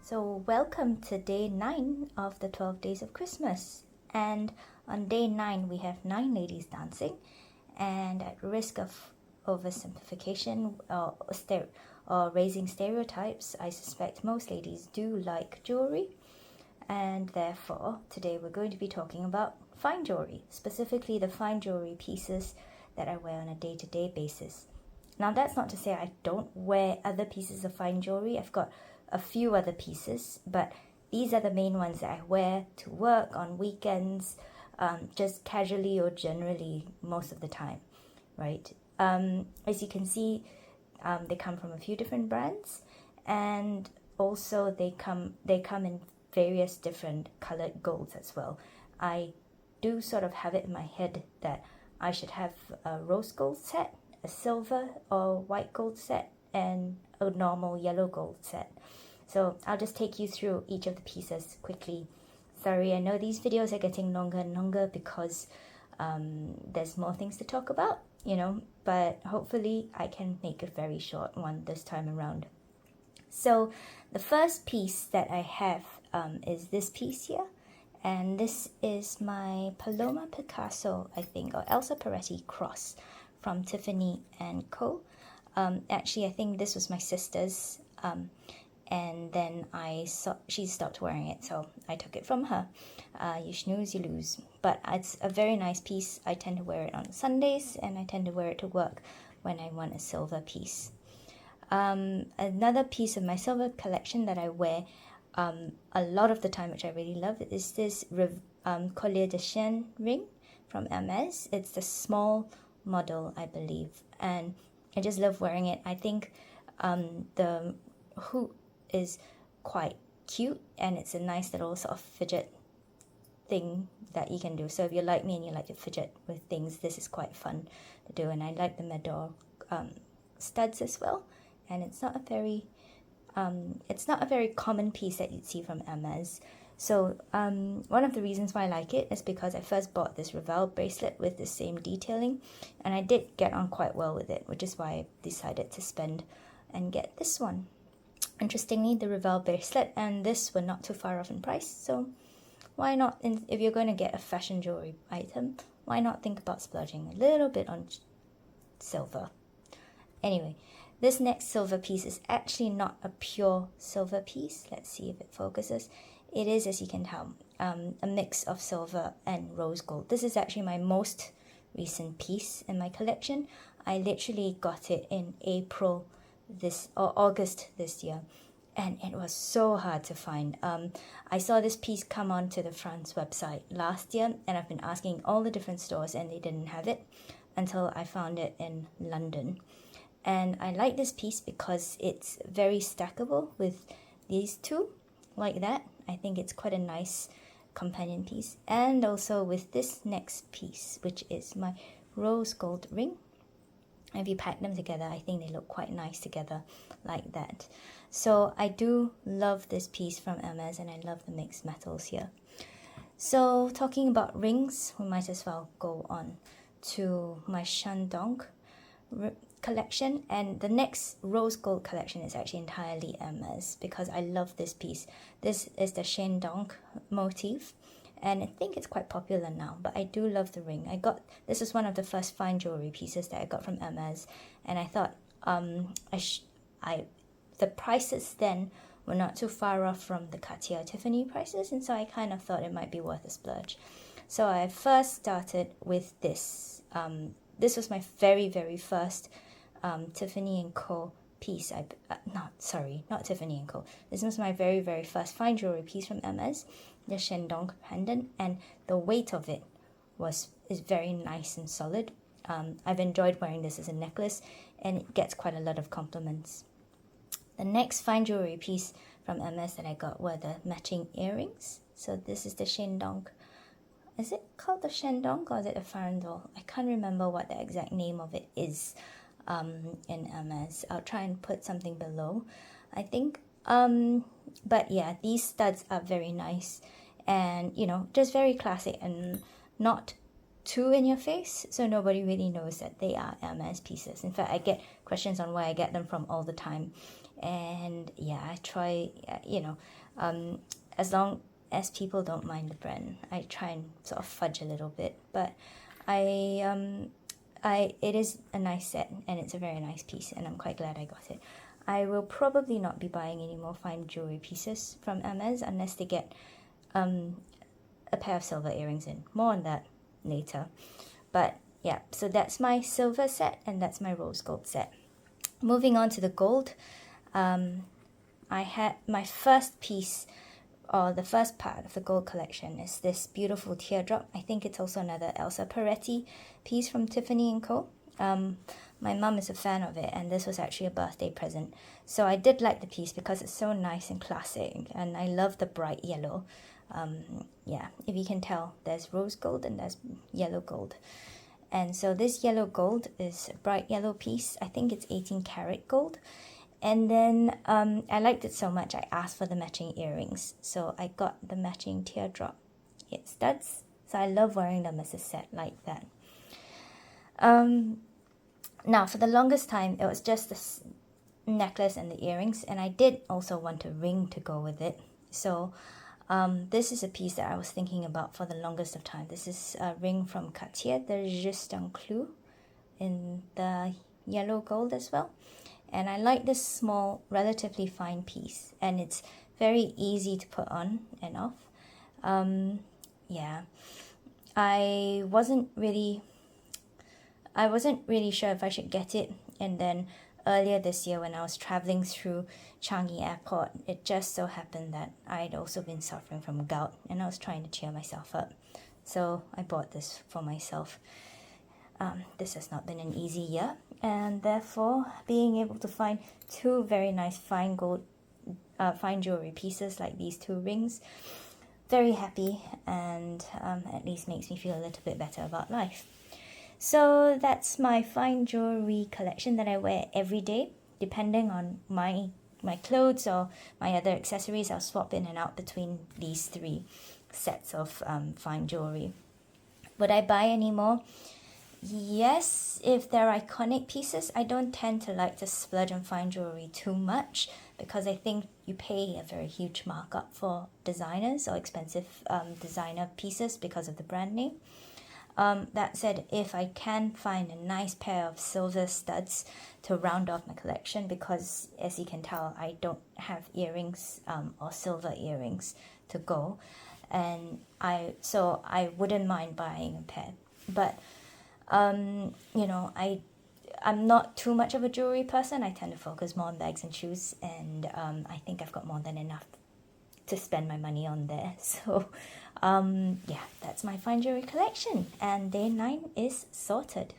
So welcome to day 9 of the 12 days of Christmas. And on day 9 we have 9 ladies dancing, and at risk of oversimplification or raising stereotypes, I suspect most ladies do like jewelry, and therefore today we're going to be talking about fine jewelry, specifically the fine jewelry pieces that I wear on a day-to-day basis. Now that's not to say I don't wear other pieces of fine jewelry. I've got a few other pieces, but these are the main ones that I wear to work on weekends, just casually or generally most of the time, right? As you can see, they come from a few different brands, and also they come in various different colored golds as well. I do sort of have it in my head that I should have a rose gold set, a silver or white gold set, and a normal yellow gold set. So I'll just take you through each of the pieces quickly. Sorry, I know these videos are getting longer and longer because there's more things to talk about, but hopefully I can make a very short one this time around. So the first piece that I have is this piece here, and this is my Paloma Picasso, I think, or Elsa Peretti cross from Tiffany & Co. Actually, I think this was my sister's, and then she stopped wearing it, so I took it from her. You snooze, you lose. But it's a very nice piece. I tend to wear it on Sundays, and I tend to wear it to work when I want a silver piece. Another piece of my silver collection that I wear a lot of the time, which I really love, is this collier de chaîne ring from Hermes. It's the small model, I believe, and I just love wearing it. I think the hoop is quite cute, and it's a nice little sort of fidget thing that you can do. So if you're like me and you like to fidget with things, this is quite fun to do. And I like the Medor studs as well, and it's not a very common piece that you'd see from Hermes. So one of the reasons why I like it is because I first bought this Ravel bracelet with the same detailing, and I did get on quite well with it, which is why I decided to spend and get this one. Interestingly, the Ravel bracelet and this were not too far off in price, so why not, if you're going to get a fashion jewelry item, why not think about splurging a little bit on silver? Anyway, this next silver piece is actually not a pure silver piece. Let's see if it focuses. It is, as you can tell, a mix of silver and rose gold. This is actually my most recent piece in my collection. I literally got it in August this year, and it was so hard to find. I saw this piece come onto the France website last year, and I've been asking all the different stores and they didn't have it until I found it in London. And I like this piece because it's very stackable with these two like that. I think it's quite a nice companion piece. And also with this next piece, which is my rose gold ring. If you pack them together, I think they look quite nice together like that. So I do love this piece from Hermes, and I love the mixed metals here. So talking about rings, we might as well go on to my Shandong collection, and the next rose gold collection is actually entirely Hermes because I love this piece. This is the Shandong motif, and I think it's quite popular now, but I do love the ring. This is one of the first fine jewelry pieces that I got from Hermes, and I thought the prices then were not too far off from the Cartier Tiffany prices, and so I kind of thought it might be worth a splurge. So I first started with this. This was my very, very first Tiffany & Co. piece. Not Tiffany & Co. This was my very, very first fine jewelry piece from Hermes, the Shandong pendant, and the weight of it is very nice and solid. I've enjoyed wearing this as a necklace, and it gets quite a lot of compliments. The next fine jewelry piece from Hermes that I got were the matching earrings. So this is the Shandong. Is it called the Shandong or is it a farandole? I can't remember what the exact name of it is in Hermes. I'll try and put something below, I think. But yeah, these studs are very nice and, just very classic and not too in your face, so nobody really knows that they are Hermes pieces. In fact, I get questions on where I get them from all the time. And yeah, I try, as long as people don't mind the brand, I try and sort of fudge a little bit. But it is a nice set, and it's a very nice piece, and I'm quite glad I got it. I will probably not be buying any more fine jewelry pieces from Hermes unless they get a pair of silver earrings in. More on that later. But yeah, so that's my silver set, and that's my rose gold set. Moving on to the gold, I had my first piece, or the first part of the gold collection, is this beautiful teardrop. I think it's also another Elsa Peretti piece from Tiffany & Co. My mum is a fan of it, and this was actually a birthday present. So I did like the piece because it's so nice and classic, and I love the bright yellow. Yeah, if you can tell, there's rose gold and there's yellow gold. And so this yellow gold is a bright yellow piece. I think it's 18 karat gold. And then I liked it so much, I asked for the matching earrings. So I got the matching teardrop studs. So I love wearing them as a set like that. Now, for the longest time, it was just the necklace and the earrings. And I did also want a ring to go with it. So this is a piece that I was thinking about for the longest of time. This is a ring from Cartier, the Juste un Clou, in the yellow gold as well. And I like this small, relatively fine piece, and it's very easy to put on and off. Yeah, I wasn't really sure if I should get it, and then earlier this year when I was traveling through Changi Airport, it just so happened that I'd also been suffering from gout, and I was trying to cheer myself up. So I bought this for myself. This has not been an easy year, and therefore being able to find two very nice fine jewelry pieces like these two rings, very happy, and at least makes me feel a little bit better about life. So that's my fine jewelry collection that I wear every day. Depending on my clothes or my other accessories, I'll swap in and out between these three sets of fine jewelry. Would I buy any more? Yes, if they're iconic pieces. I don't tend to like to splurge on fine jewelry too much because I think you pay a very huge markup for designers or expensive designer pieces because of the brand name. That said, if I can find a nice pair of silver studs to round off my collection, because as you can tell, I don't have earrings or silver earrings to go, and so I wouldn't mind buying a pair. But I'm not too much of a jewelry person. I tend to focus more on bags and shoes, and I think I've got more than enough to spend my money on there. So yeah, that's my fine jewelry collection, and day 9 is sorted.